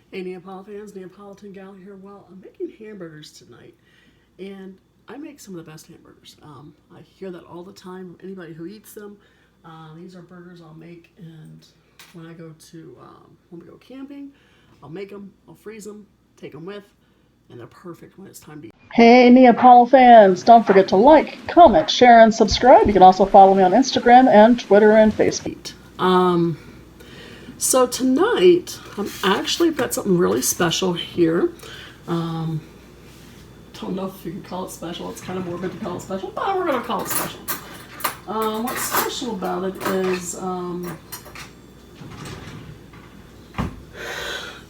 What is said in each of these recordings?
Hey Neapolitans, Neapolitan gal here. Well, I'm making hamburgers tonight, and I make some of the best hamburgers. I hear that all the time from anybody who eats them. These are burgers I'll make, and when I go to when we go camping, I'll make them, I'll freeze them, take them with, and they're perfect when it's time to eat. Hey Neapolitan fans, don't forget to like, comment, share, and subscribe. You can also follow me on Instagram and Twitter and Facebook. So tonight, I've got something really special here. Don't know if you can call it special. It's kind of morbid to call it special, but we're going to call it special. What's special about it is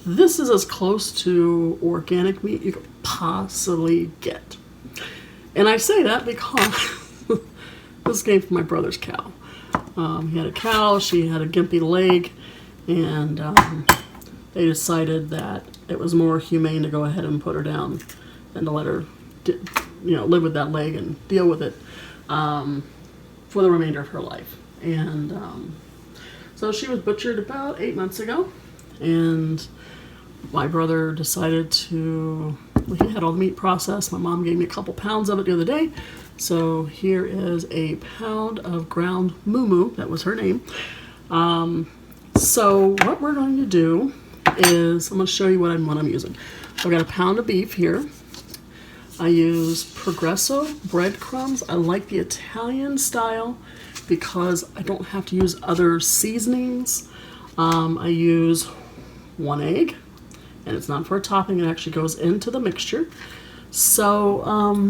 this is as close to organic meat you could possibly get. And I say that because this came from my brother's cow. He had a cow, she had a gimpy leg, and they decided that it was more humane to go ahead and put her down than to let her, live with that leg and deal with it for the remainder of her life. And so she was butchered about 8 months ago, and my brother decided to, he had all the meat processed. My mom gave me a couple pounds of it the other day. So here is a pound of ground moo-moo, that was her name. So what we're going to do is, I'm going to show you what I'm using. I've got a pound of beef here. I use Progresso breadcrumbs. I like the Italian style because I don't have to use other seasonings. I use 1 egg, and it's not for a topping. It actually goes into the mixture. So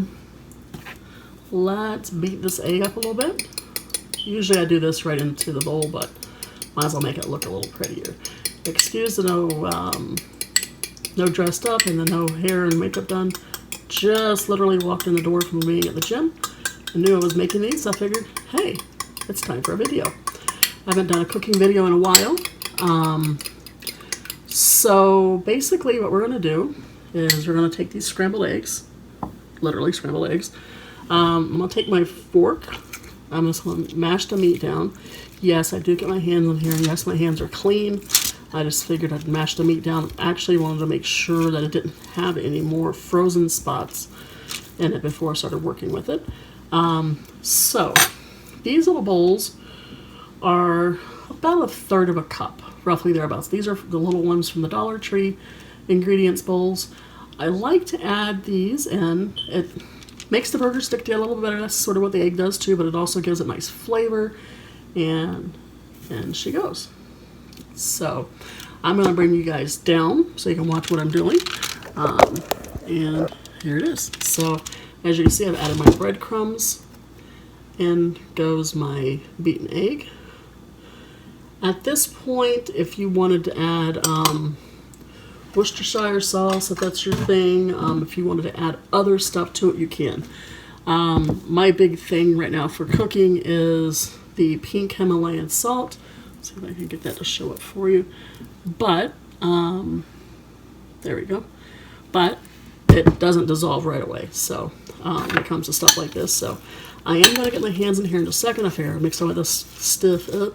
let's beat this egg up a little bit. Usually I do this right into the bowl, but might as well make it look a little prettier. Excuse the no dressed up and the no hair and makeup done. Just literally walked in the door from being at the gym. I knew I was making these, so I figured, hey, it's time for a video. I haven't done a cooking video in a while. So basically what we're going to do is we're going to take these scrambled eggs, literally scrambled eggs. I'm going to take my fork. I'm just going to mash the meat down. Yes, I do get my hands in here. Yes, my hands are clean. I just figured I'd mash the meat down. Actually wanted to make sure that it didn't have any more frozen spots in it before I started working with it. So these little bowls are about 1/3 of a cup, roughly thereabouts. These are the little ones from the Dollar Tree ingredients bowls. I like to add these in. It makes the burger stick together a little better. That's sort of what the egg does too, but it also gives it nice flavor. And she goes. So I'm going to bring you guys down so you can watch what I'm doing. And here it is. So as you can see, I've added my breadcrumbs. In goes my beaten egg. At this point, if you wanted to add Worcestershire sauce, if that's your thing, if you wanted to add other stuff to it, you can. My big thing right now for cooking is the pink Himalayan salt. Let's see if I can get that to show up for you. But, there we go. But it doesn't dissolve right away. So, when it comes to stuff like this. So, I am going to get my hands in here in a second. I figure I'll mix some of this stuff up.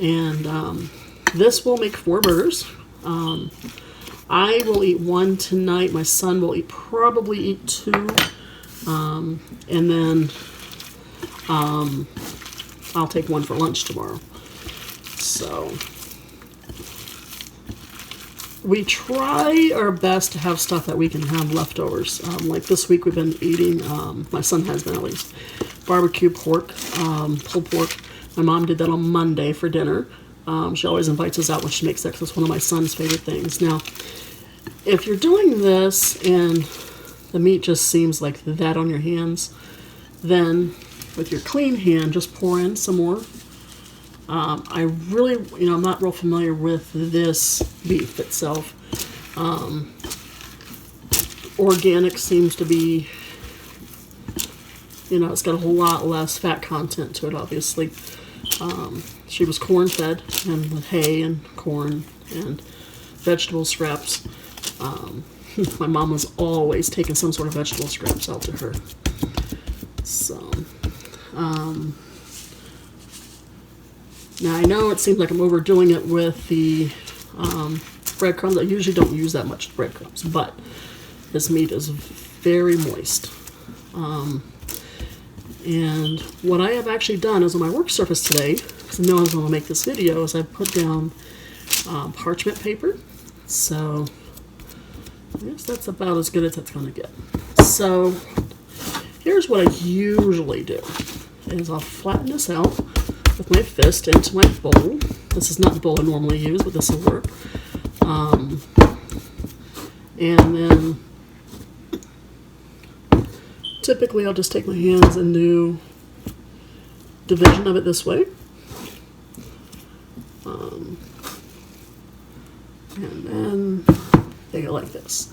And this will make 4 burgers. I will eat 1 tonight. My son will probably eat 2. And then I'll take 1 for lunch tomorrow. So we try our best to have stuff that we can have leftovers. Like this week we've been eating, my son has been at least, barbecue pork, pulled pork. My mom did that on Monday for dinner. She always invites us out when she makes that because it's one of my son's favorite things. Now, if you're doing this and the meat just seems like that on your hands, then with your clean hand, just pour in some more. I really, I'm not real familiar with this beef itself. Organic seems to be, it's got a whole lot less fat content to it, obviously. She was corn fed and with hay and corn and vegetable scraps. My mom was always taking some sort of vegetable scraps out to her. So, now I know it seems like I'm overdoing it with the breadcrumbs. I usually don't use that much breadcrumbs, but this meat is very moist. And what I have actually done is on my work surface today, because I know I was going to make this video, is I put down parchment paper. So I guess that's about as good as it's going to get. So here's what I usually do, is I'll flatten this out with my fist into my bowl. This is not the bowl I normally use, but this will work. And then typically I'll just take my hands and do division of it this way. And then they go like this.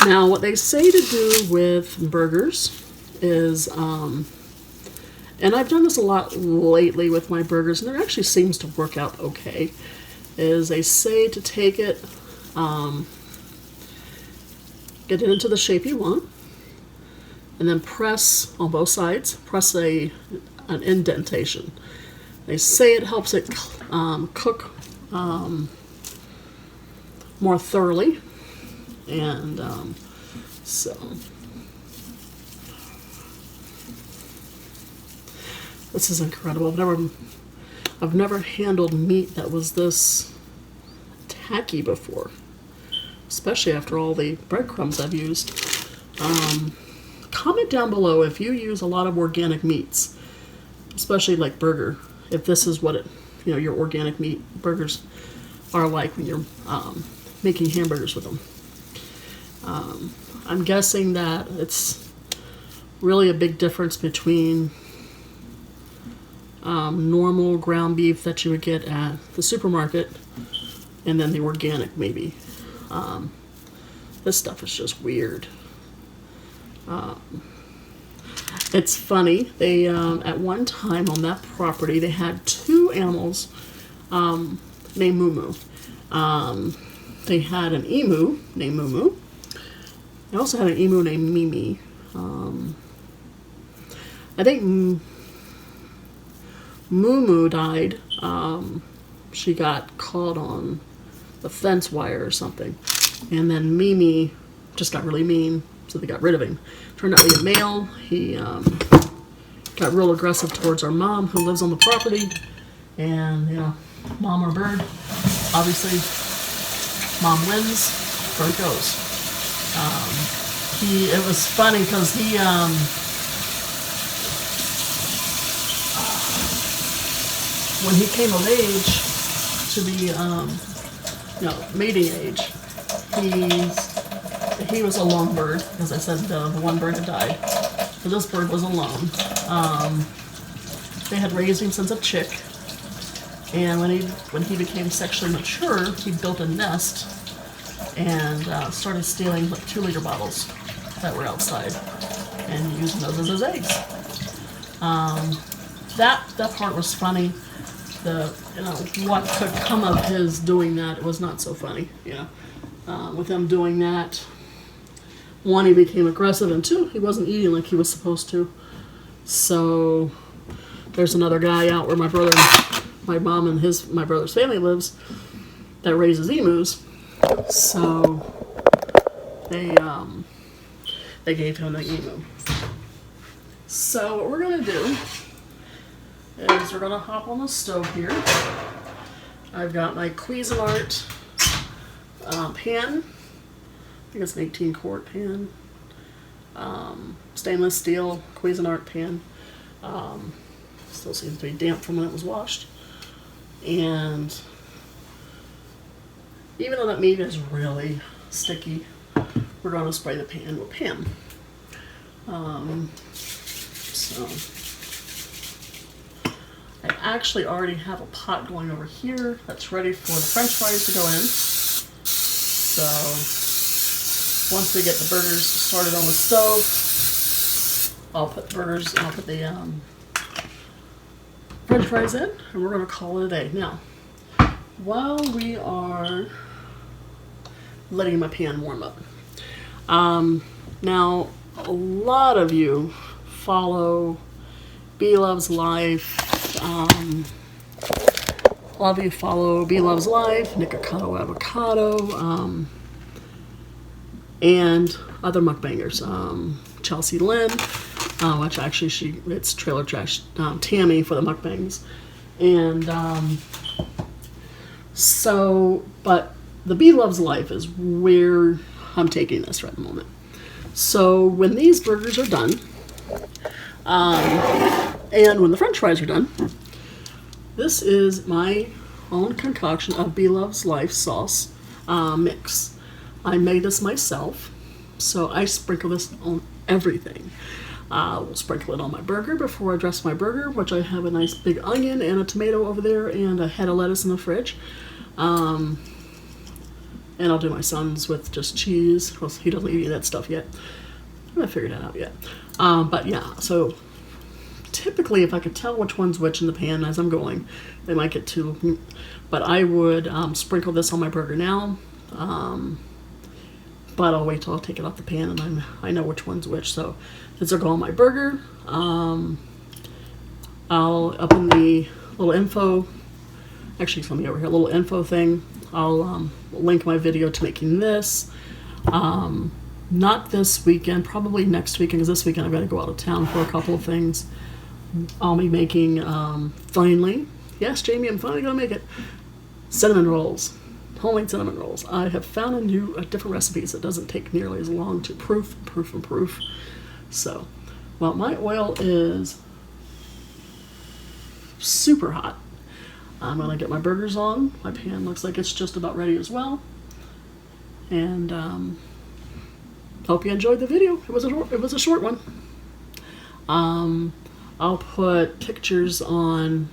Now what they say to do with burgers is, and I've done this a lot lately with my burgers, and it actually seems to work out okay, is they say to take it, get it into the shape you want, and then press on both sides, press an indentation. They say it helps it cook more thoroughly, and so this is incredible. I've never handled meat that was this tacky before, especially after all the breadcrumbs I've used. Comment down below if you use a lot of organic meats, especially like burger, if this is what your organic meat burgers are like when you're making hamburgers with them. I'm guessing that it's really a big difference between normal ground beef that you would get at the supermarket and then the organic maybe. This stuff is just weird. It's funny, they at one time on that property they had two animals named Moo. They had an emu named Moo. They also had an emu named Mimi. I think Moo died. She got caught on the fence wire or something. And then Mimi just got really mean, so they got rid of him. Turned out to be a male. He got real aggressive towards our mom, who lives on the property. And, mom or bird. Obviously, mom wins, bird goes. It was funny because he, when he came of age to be, mating age, he was a lone bird, as I said, the one bird had died. So this bird was alone. They had raised him since a chick, and when he became sexually mature, he built a nest and started stealing like 2-liter bottles that were outside and using those as his eggs. That part was funny. What could come of his doing that was not so funny. With him doing that, one, he became aggressive, and two, he wasn't eating like he was supposed to. So there's another guy out where my mom and my brother's family lives that raises emus. So they gave him the emu. So what we're gonna do is we're gonna hop on the stove here. I've got my Cuisinart pan. I think it's an 18-quart pan. Stainless steel Cuisinart pan. Still seems to be damp from when it was washed. And even though that meat is really sticky, we're going to spray the pan with Pam. So I actually already have a pot going over here that's ready for the French fries to go in. So once we get the burgers started on the stove, I'll put the French fries in, and we're going to call it a day. Now, while we are letting my pan warm up, now a lot of you follow B Loves Life, a lot of you follow Bee Loves Life, Nikocado Avocado, and other mukbangers. Chelsea Lynn, which actually it's Trailer Trash Tammy for the mukbangs. And but the Bee Loves Life is where I'm taking this right at the moment. So when these burgers are done, and when the french fries are done, this is my own concoction of Bee Loves Life sauce mix. I made this myself, so I sprinkle this on everything. We'll sprinkle it on my burger before I dress my burger, which I have a nice big onion and a tomato over there and a head of lettuce in the fridge. And I'll do my son's with just cheese. Well, he doesn't eat any of that stuff yet. I haven't figured that out yet. But yeah, so typically if I could tell which one's which in the pan as I'm going, they might get too... But I would sprinkle this on my burger now. But I'll wait till I take it off the pan and I know which one's which. So this will go on my burger. I'll open the little info. Actually, it's me over here. A little info thing. I'll link my video to making this. Not this weekend, probably next weekend, because this weekend I've got to go out of town for a couple of things. I'll be making, finally, yes, Jamie, I'm finally going to make it, cinnamon rolls. Homemade cinnamon rolls. I have found a different recipes that doesn't take nearly as long to proof. So, well, my oil is super hot. I'm going to get my burgers on. My pan looks like it's just about ready as well. And hope you enjoyed the video. It was a short one. I'll put pictures on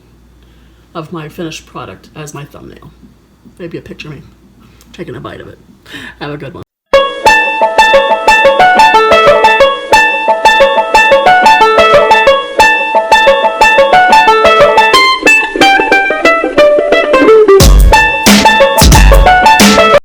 of my finished product as my thumbnail. Maybe a picture of me taking a bite of it. Have a good one.